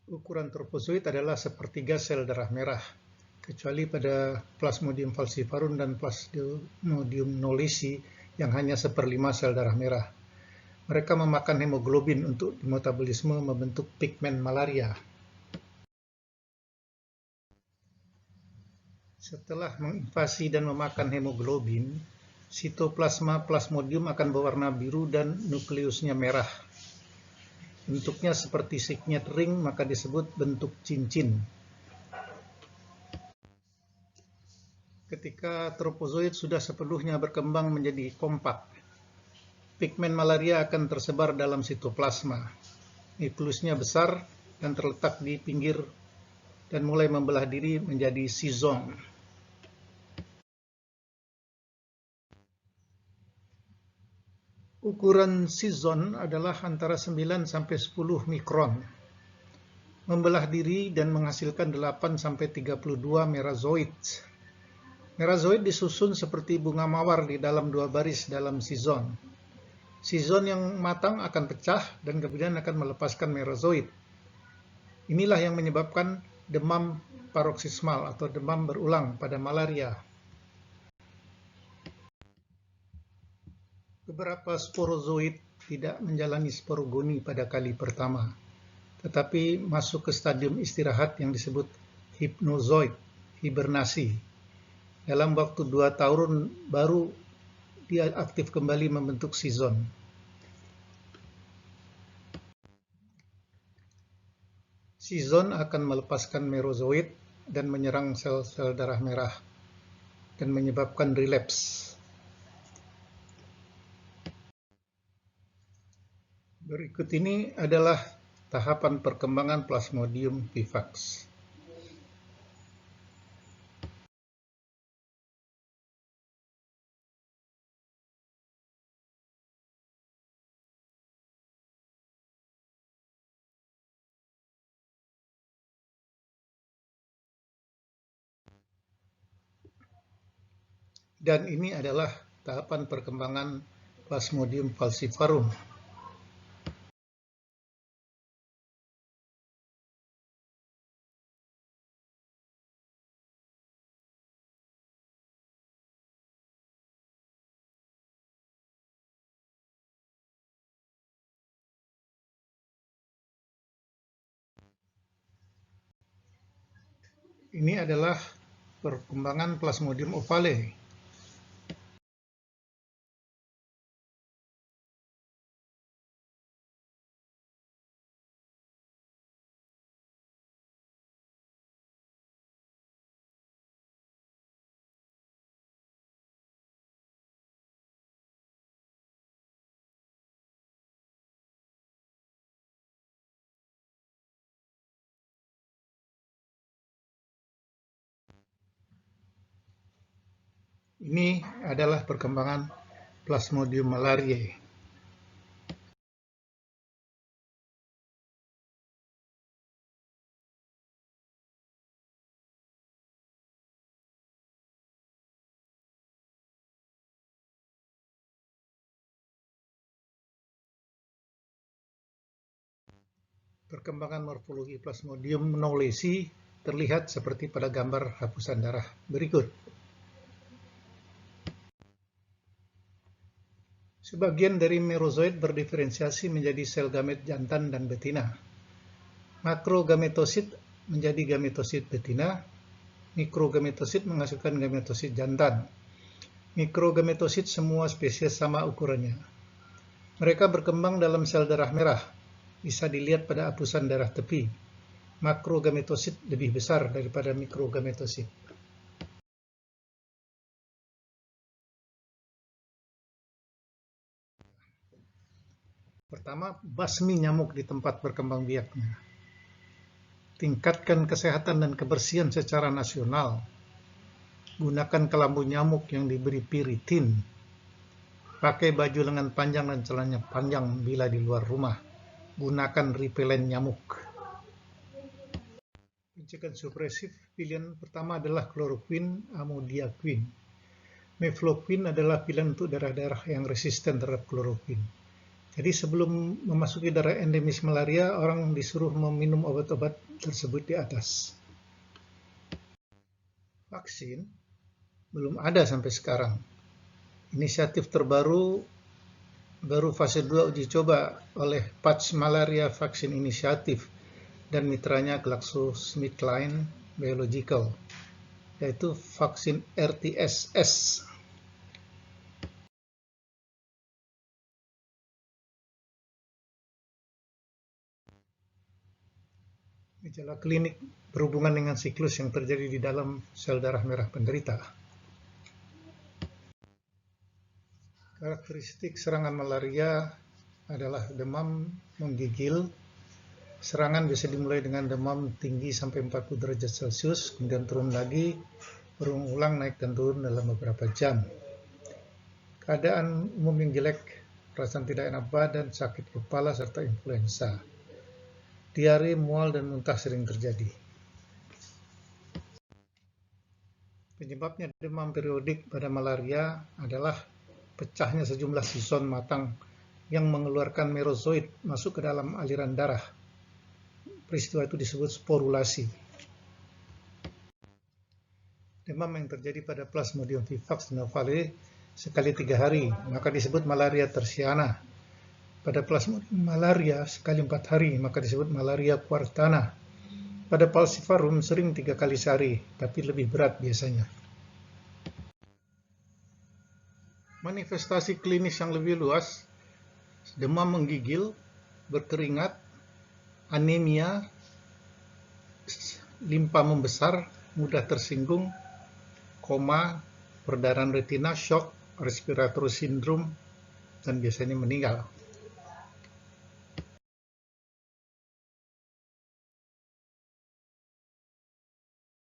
Ukuran tropozoit adalah sepertiga sel darah merah, kecuali pada Plasmodium falciparum dan Plasmodium knowlesi yang hanya 1/5 sel darah merah. Mereka memakan hemoglobin untuk metabolisme membentuk pigmen malaria. Setelah menginvasi dan memakan hemoglobin, sitoplasma Plasmodium akan berwarna biru dan nukleusnya merah. Bentuknya seperti signet ring, maka disebut bentuk cincin. Ketika tropozoit sudah sepenuhnya berkembang menjadi kompak, pigmen malaria akan tersebar dalam sitoplasma. Nukleusnya besar dan terletak di pinggir dan mulai membelah diri menjadi sizom. Ukuran sizon adalah antara 9 sampai 10 mikron. Membelah diri dan menghasilkan 8 sampai 32 merazoid. Merazoid disusun seperti bunga mawar di dalam 2 baris dalam sizon. Sizon yang matang akan pecah dan kemudian akan melepaskan merazoid. Inilah yang menyebabkan demam paroksismal atau demam berulang pada malaria. Beberapa sporozoid tidak menjalani sporogoni pada kali pertama, tetapi masuk ke stadium istirahat yang disebut hipnozoid, hibernasi. Dalam waktu 2 tahun baru dia aktif kembali membentuk sizon. Sizon akan melepaskan merozoid dan menyerang sel-sel darah merah dan menyebabkan relapse. Berikut ini adalah tahapan perkembangan Plasmodium vivax. Dan ini adalah tahapan perkembangan Plasmodium falciparum. Ini adalah perkembangan Plasmodium ovale. Ini adalah perkembangan Plasmodium malariae. Perkembangan morfologi Plasmodium knowlesi terlihat seperti pada gambar hapusan darah berikut. Sebagian dari merozoid berdiferensiasi menjadi sel gamet jantan dan betina. Makrogametosit menjadi gametosit betina, mikrogametosit menghasilkan gametosit jantan. Mikrogametosit semua spesies sama ukurannya. Mereka berkembang dalam sel darah merah, bisa dilihat pada hapusan darah tepi. Makrogametosit lebih besar daripada mikrogametosit. Pertama, basmi nyamuk di tempat berkembang biaknya. Tingkatkan kesehatan dan kebersihan secara nasional. Gunakan kelambu nyamuk yang diberi piritin. Pakai baju lengan panjang dan celana panjang bila di luar rumah. Gunakan repelen nyamuk. Pencegahan supresif pilihan pertama adalah kloroquine, amodiaquine. Mefloquine adalah pilihan untuk daerah-daerah yang resisten terhadap kloroquine. Jadi sebelum memasuki daerah endemis malaria, orang disuruh meminum obat-obat tersebut di atas. Vaksin belum ada sampai sekarang. Inisiatif terbaru baru fase 2 uji coba oleh Patch Malaria Vaccine Initiative dan mitranya GlaxoSmithKline Biological, yaitu vaksin RTS-S. Gejala klinik berhubungan dengan siklus yang terjadi di dalam sel darah merah penderita. Karakteristik serangan malaria adalah demam menggigil. Serangan bisa dimulai dengan demam tinggi sampai 40 derajat Celcius, kemudian turun lagi, berulang naik dan turun dalam beberapa jam. Keadaan umum yang jelek, perasaan tidak enak badan, sakit kepala, serta influenza. Diare, mual, dan muntah sering terjadi. Penyebabnya demam periodik pada malaria adalah pecahnya sejumlah sison matang yang mengeluarkan merozoit masuk ke dalam aliran darah. Peristiwa itu disebut sporulasi. Demam yang terjadi pada Plasmodium vivax novale sekali 3 hari, maka disebut malaria tersiana. Pada Plasmodium malaria sekali 4 hari, maka disebut malaria quartana. Pada Falciparum sering 3 kali sehari, tapi lebih berat biasanya. Manifestasi klinis yang lebih luas, demam menggigil, berkeringat, anemia, limpa membesar, mudah tersinggung, koma, perdarahan retina, shock, respiratory syndrome, dan biasanya meninggal.